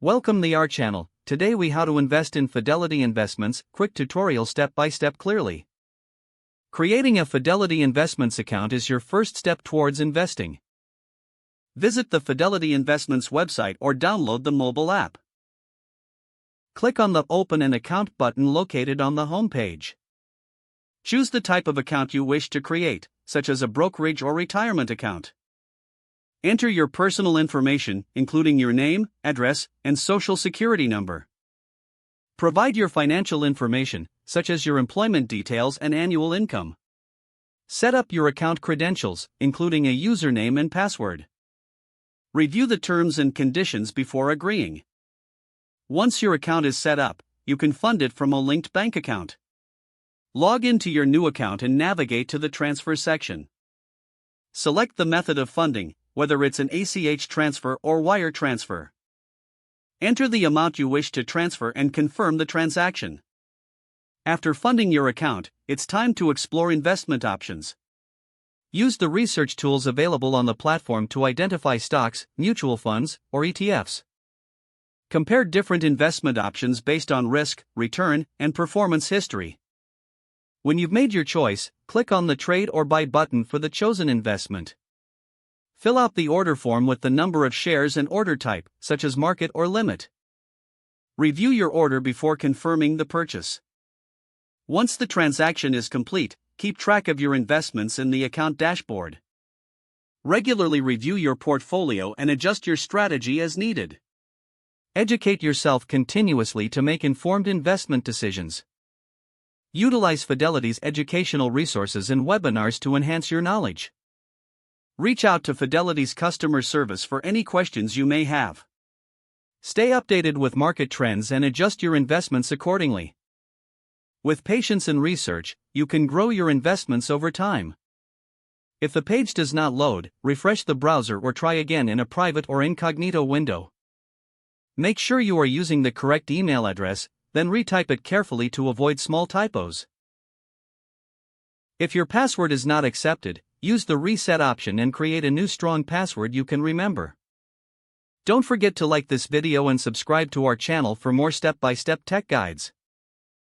Welcome to our channel. Today we how to invest in Fidelity Investments, quick tutorial step by step clearly. Creating a Fidelity Investments account is your first step towards investing. Visit the Fidelity Investments website or download the mobile app. Click on the Open an Account button located on the home page. Choose the type of account you wish to create, such as a brokerage or retirement account. Enter your personal information, including your name, address, and social security number. Provide your financial information, such as your employment details and annual income. Set up your account credentials, including a username and password. Review the terms and conditions before agreeing. Once your account is set up, you can fund it from a linked bank account. Log into your new account and navigate to the transfer section. Select the method of funding, whether it's an ACH transfer or wire transfer. Enter the amount you wish to transfer and confirm the transaction. After funding your account, it's time to explore investment options. Use the research tools available on the platform to identify stocks, mutual funds, or ETFs. Compare different investment options based on risk, return, and performance history. When you've made your choice, click on the Trade or Buy button for the chosen investment. Fill out the order form with the number of shares and order type, such as market or limit. Review your order before confirming the purchase. Once the transaction is complete, keep track of your investments in the account dashboard. Regularly review your portfolio and adjust your strategy as needed. Educate yourself continuously to make informed investment decisions. Utilize Fidelity's educational resources and webinars to enhance your knowledge. Reach out to Fidelity's customer service for any questions you may have. Stay updated with market trends and adjust your investments accordingly. With patience and research, you can grow your investments over time. If the page does not load, refresh the browser or try again in a private or incognito window. Make sure you are using the correct email address, then retype it carefully to avoid small typos. If your password is not accepted, use the reset option and create a new strong password you can remember. Don't forget to like this video and subscribe to our channel for more step-by-step tech guides.